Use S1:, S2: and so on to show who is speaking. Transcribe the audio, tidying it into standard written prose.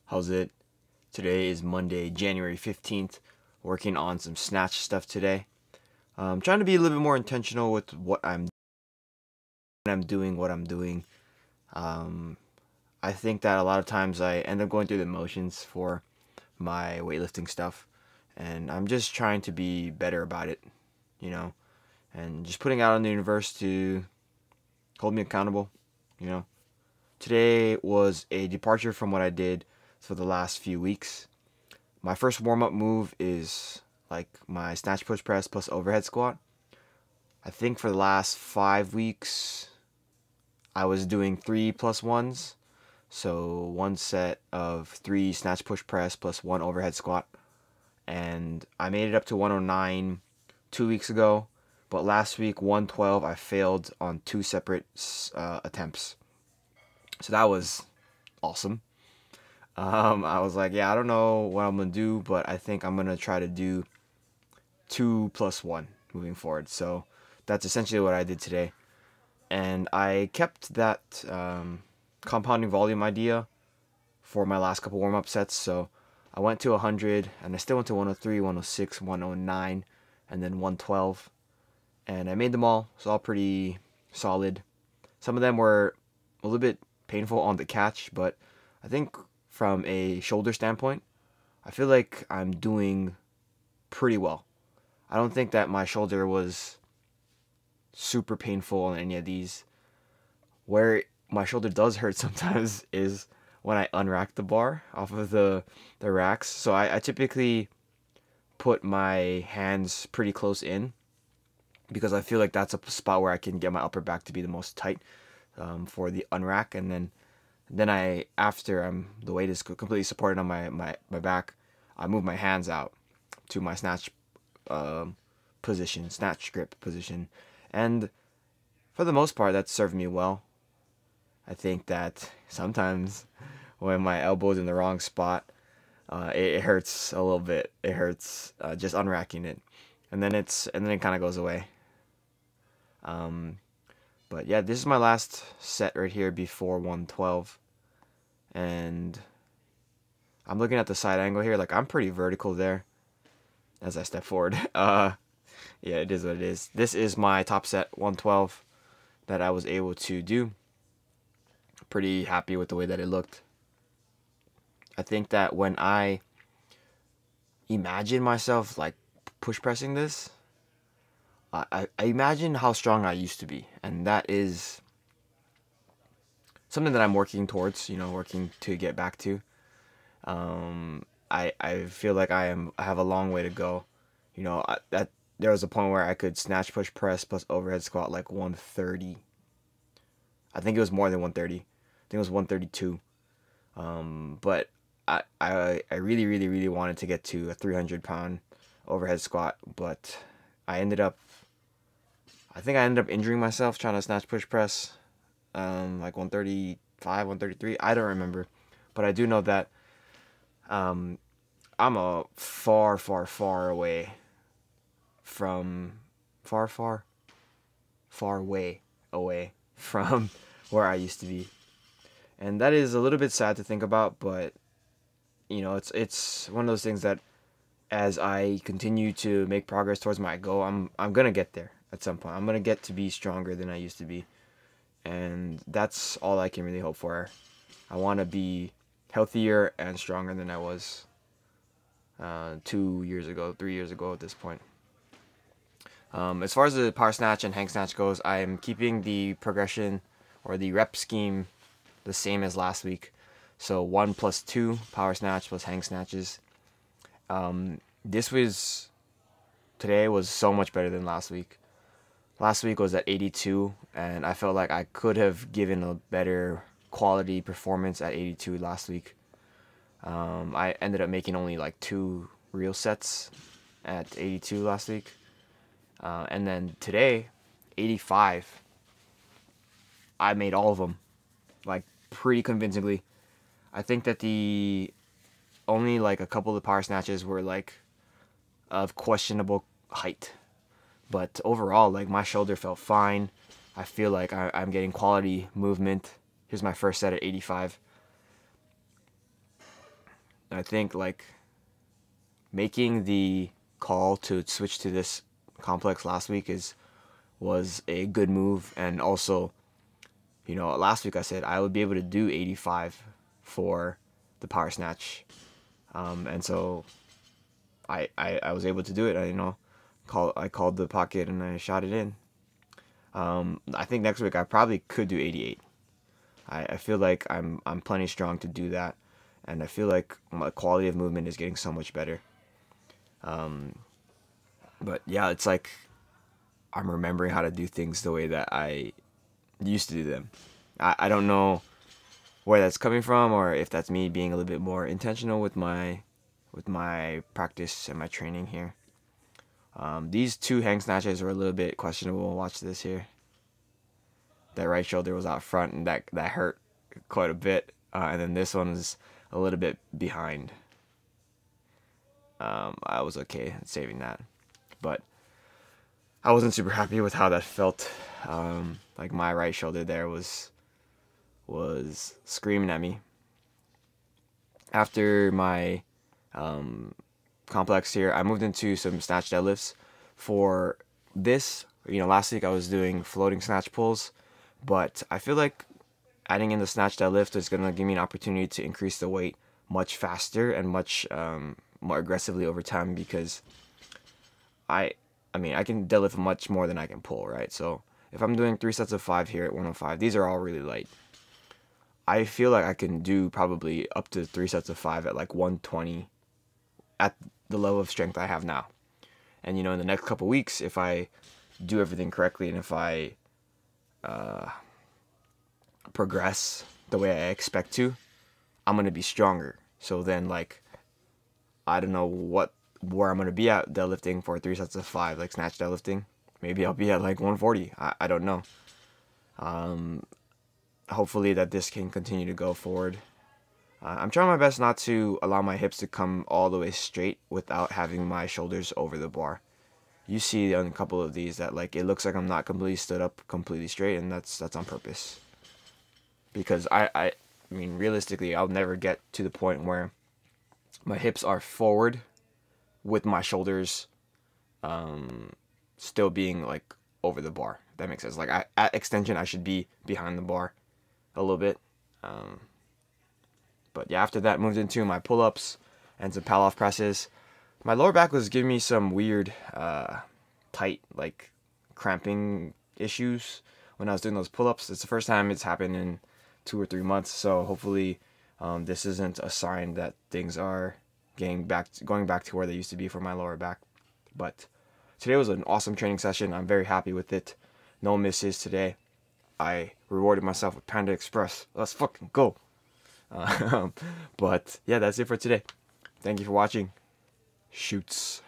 S1: How's it? Today is Monday, January 15th. Working on some Snatch stuff today. I'm trying to be a little bit more intentional with what I'm doing. Um, I think that a lot of times I end up going through the motions for my weightlifting stuff, and I'm just trying to be better about it, you know, and just putting out in the universe to hold me accountable, you know. Today was a departure from what I did for the last few weeks. My first warm-up move is like my snatch push press plus overhead squat. I think for the last 5 weeks I was doing 3+1s. So one set of 3 snatch push press plus 1 overhead squat. And I made it up to 109 2 weeks ago. But last week, 112, I failed on 2 separate attempts. So that was awesome. I was like, yeah, I don't know what I'm going to do, but I think I'm going to try to do 2+1 moving forward. So that's essentially what I did today. And I kept that compounding volume idea for my last couple warm-up sets. So I went to 100, and I still went to 103, 106, 109, and then 112. And I made them all. It's all pretty solid. Some of them were a little bit painful on the catch, but I think from a shoulder standpoint, I feel like I'm doing pretty well. I don't think that my shoulder was super painful on any of these. Where my shoulder does hurt sometimes is when I unrack the bar off of the racks. So I typically put my hands pretty close in because I feel like that's a spot where I can get my upper back to be the most tight for the unrack. And then after the weight is completely supported on my back, I move my hands out to my snatch position, snatch grip position. And for the most part, that served me well. I think that sometimes when my elbow's in the wrong spot, it hurts a little bit. It hurts just unracking it, and then it kind of goes away. But yeah, this is my last set right here before 112, and I'm looking at the side angle here. Like, I'm pretty vertical there as I step forward. Yeah, it is what it is. This is my top set, 112, that I was able to do. Pretty happy with the way that it looked. I think that when I imagine myself like push pressing this, I imagine how strong I used to be, and that is something that I'm working towards, working to get back to. I feel like I have a long way to go. That there was a point where I could snatch push press plus overhead squat like 130. I think it was more than 130. I think it was 132. But I really, really, really wanted to get to a 300-pound overhead squat, but I think I ended up injuring myself trying to snatch push press, like 135, 133. I don't remember, but I do know that I'm a far, far, far away from far way away from where I used to be. And that is a little bit sad to think about, but it's one of those things that as I continue to make progress towards my goal, I'm gonna get there at some point. I'm gonna get to be stronger than I used to be, and that's all I can really hope for. I want to be healthier and stronger than I was 2 years ago, 3 years ago at this point. As far as the power snatch and hang snatch goes, I am keeping the progression or the rep scheme the same as last week. So 1+2 power snatch plus hang snatches. Today was so much better than last week. Last week was at 82, and I felt like I could have given a better quality performance at 82 last week. I ended up making only like 2 real sets at 82 last week. And then today, 85, I made all of them, like, pretty convincingly. I think that the only like a couple of the power snatches were like of questionable height, but overall, like, my shoulder felt fine. I feel like I'm getting quality movement. Here's my first set at 85. I think like making the call to switch to this complex last week was a good move. And also, last week I said I would be able to do 85 for the power snatch, and so I was able to do it. I called the pocket and I shot it in. I think next week I probably could do 88. I feel like I'm plenty strong to do that, and I feel like my quality of movement is getting so much better. But yeah, it's like I'm remembering how to do things the way that I used to do them. I don't know where that's coming from, or if that's me being a little bit more intentional with my practice and my training here. These two hang snatches were a little bit questionable. Watch this here. That right shoulder was out front, and that hurt quite a bit. And then this one is a little bit behind. I was okay saving that, but I wasn't super happy with how that felt. Like my right shoulder there was screaming at me. After my complex here, I moved into some snatch deadlifts. For this, last week I was doing floating snatch pulls, but I feel like adding in the snatch deadlift is gonna give me an opportunity to increase the weight much faster and much more aggressively over time, because I can deadlift much more than I can pull, right? So if I'm doing 3 sets of 5 here at 105, these are all really light. I feel like I can do probably up to 3 sets of 5 at like 120 at the level of strength I have now. And in the next couple weeks, if I do everything correctly and if I progress the way I expect to, I'm gonna be stronger. So then, like, I don't know where I'm gonna be at deadlifting for 3 sets of 5, like snatch deadlifting. Maybe I'll be at like 140. I don't know. Hopefully that this can continue to go forward. I'm trying my best not to allow my hips to come all the way straight without having my shoulders over the bar. You see on a couple of these that like it looks like I'm not completely stood up completely straight, and that's on purpose. Because I mean realistically, I'll never get to the point where my hips are forward with my shoulders still being like over the bar. If that makes sense. Like at extension I should be behind the bar a little bit. But yeah, after that moved into my pull-ups and some pal-off presses. My lower back was giving me some weird tight, like cramping issues when I was doing those pull-ups. It's the first time it's happened in 2 or 3 months, so hopefully this isn't a sign that things are going back to where they used to be for my lower back. But today was an awesome training session. I'm very happy with it. No misses today. I rewarded myself with Panda Express. Let's fucking go. But yeah, that's it for today. Thank you for watching. Shoots.